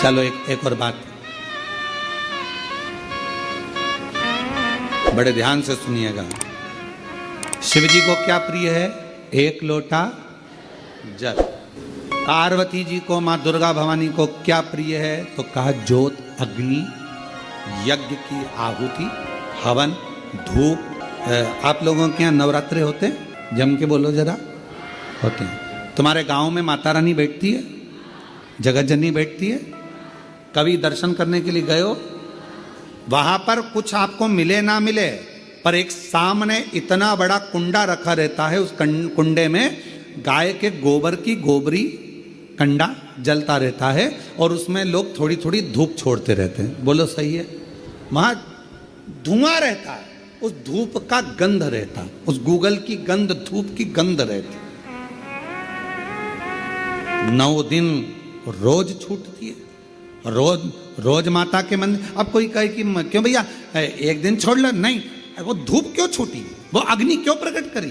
चलो एक और बात, बड़े ध्यान से सुनिएगा। शिव जी को क्या प्रिय है? एक लोटा जल। पार्वती जी को, माँ दुर्गा भवानी को क्या प्रिय है? तो कहा ज्योत, अग्नि, यज्ञ की आहुति, हवन, धूप। आप लोगों के यहाँ नवरात्रे होते हैं? जम के बोलो जरा। होते हैं। तुम्हारे गांव में माता रानी बैठती है, जगत जननी बैठती है? कभी दर्शन करने के लिए गए हो? वहां पर कुछ आपको मिले ना मिले, पर एक सामने इतना बड़ा कुंडा रखा रहता है, उस कुंडे में गाय के गोबर की गोबरी कंडा जलता रहता है और उसमें लोग थोड़ी थोड़ी धूप छोड़ते रहते हैं। बोलो सही है? वहां धुआं रहता है, उस धूप का गंध रहता है, उस गूगल की गंध, धूप की गंध रहती। 9 दिन रोज छूटती है, रोज माता के मंदिर। अब कोई कहे कि क्यों भैया एक दिन छोड़ लो, नहीं, वो धूप क्यों छूटी, वो अग्नि क्यों प्रकट करी?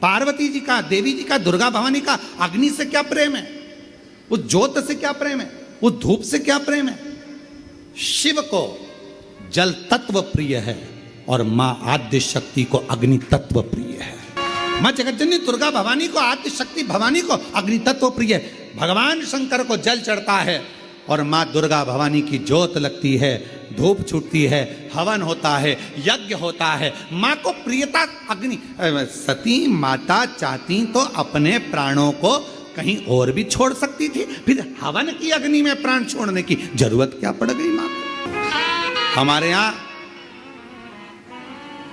पार्वती जी का, देवी जी का, दुर्गा भवानी का अग्नि से क्या प्रेम है? उस ज्योत से क्या प्रेम है? उस धूप से क्या प्रेम है? शिव को जल तत्व प्रिय है और मां आद्य शक्ति को अग्नि तत्व प्रिय है। मां जगतजननी दुर्गा भवानी को, आद्य शक्ति भवानी को अग्नि तत्व प्रिय है। भगवान शंकर को जल चढ़ता है और मां दुर्गा भवानी की ज्योत लगती है, धूप छूटती है, हवन होता है, यज्ञ होता है। मां को प्रियता अग्नि। सती माता चाहती तो अपने प्राणों को कहीं और भी छोड़ सकती थी, फिर हवन की अग्नि में प्राण छोड़ने की जरूरत क्या पड़ गई मां को? हमारे यहां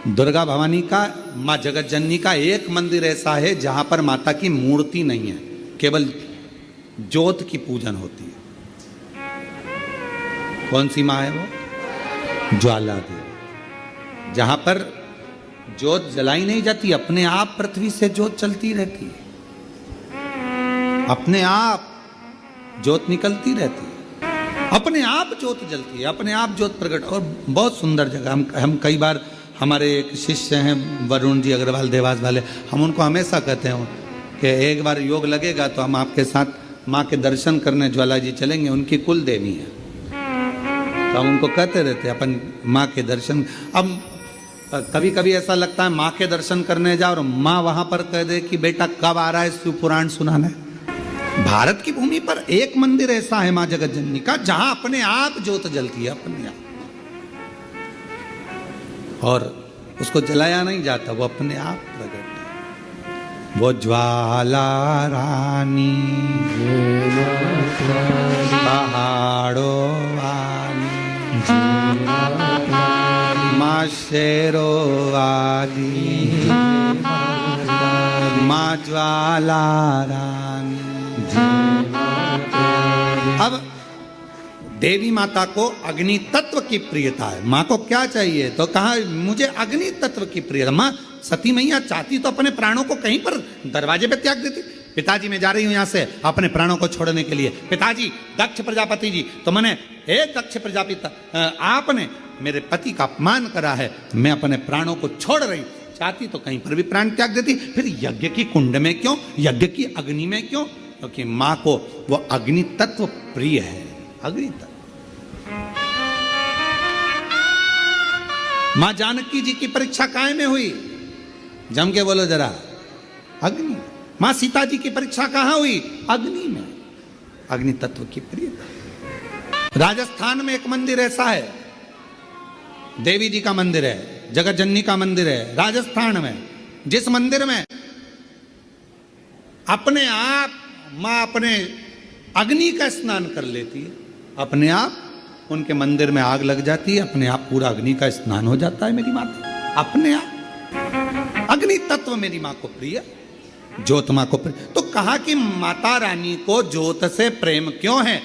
दुर्गा भवानी का, मां जगत जननी का एक मंदिर ऐसा है जहां पर माता की मूर्ति नहीं है, केवल ज्योत की पूजन होती है। कौन सी मां है वो? ज्वाला देवी। जहां पर ज्योत जलाई नहीं जाती, अपने आप पृथ्वी से ज्योत चलती रहती है, अपने आप ज्योत निकलती रहती है, अपने आप ज्योत जलती है, अपने आप ज्योत प्रकट। और बहुत सुंदर जगह। हम कई बार, हमारे एक शिष्य हैं वरुण जी अग्रवाल देवास वाले, हम उनको हमेशा कहते हैं कि एक बार योग लगेगा तो हम आपके साथ माँ के दर्शन करने ज्वाला जी चलेंगे, उनकी कुल देवी है। तो हम उनको कहते रहते हैं अपन माँ के दर्शन। अब कभी कभी ऐसा लगता है माँ के दर्शन करने जाओ और माँ वहां पर कह दे कि बेटा कब आ रहा है शिव पुराण सुनाने। भारत की भूमि पर एक मंदिर ऐसा है माँ जगत जननी का जहां अपने आप ज्योत जलती है, अपने आप, और उसको जलाया नहीं जाता, वो अपने आप प्रकट है। वो ज्वाला रानी पहाड़ों वाली, माँ शेरों वाली, माँ ज्वाला रानी। अब देवी माता को अग्नि तत्व की प्रियता है। माँ को क्या चाहिए? तो कहा मुझे अग्नि तत्व की प्रियता। माँ सती मैया चाहती तो अपने प्राणों को कहीं पर दरवाजे पे त्याग देती। पिताजी मैं जा रही हूं यहां से अपने प्राणों को छोड़ने के लिए। पिताजी, दक्ष प्रजापति जी, तो मैंने, हे दक्ष प्रजापति, आपने मेरे पति का अपमान करा है, मैं अपने प्राणों को छोड़ रही। चाहती तो कहीं पर भी प्राण त्याग देती। फिर यज्ञ की कुंड में क्यों, यज्ञ की अग्नि में क्यों? क्योंकि माँ को वो अग्नि तत्व प्रिय है। अग्नि तत्व। मां जानकी जी की परीक्षा काय में हुई? जम के बोलो जरा। अग्नि। मां सीता जी की परीक्षा कहां हुई? अग्नि में। अग्नि तत्व की प्रियता। राजस्थान में एक मंदिर ऐसा है, देवी जी का मंदिर है, जगत जननी का मंदिर है राजस्थान में, जिस मंदिर में अपने आप मां अपने अग्नि का स्नान कर लेती है, अपने आप उनके मंदिर में आग लग जाती है, अपने आप पूरा अग्नि का स्नान हो जाता है मेरी माता, अपने आप। अग्नि तत्व मेरी माँ को प्रिय, ज्योत माँ को प्रिय। तो कहा कि माता रानी को ज्योत से प्रेम क्यों है?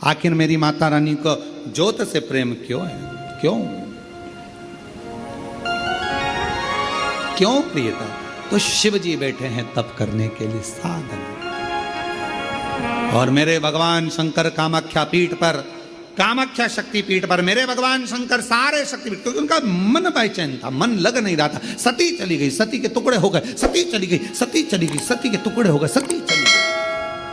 आखिर मेरी माता रानी को ज्योत से प्रेम क्यों है? क्यों प्रियता? तो शिव जी बैठे हैं तप करने के लिए, साधन। और मेरे भगवान शंकर कामाख्या पीठ पर, कामाख्या शक्ति पीठ पर मेरे भगवान शंकर सारे शक्तिपीठ, क्योंकि उनका मन बेचैन था, मन लग नहीं रहा था। सती चली गई, सती के टुकड़े हो गए, सती चली गई, सती चली गई, सती के टुकड़े हो गए, सती चली गई।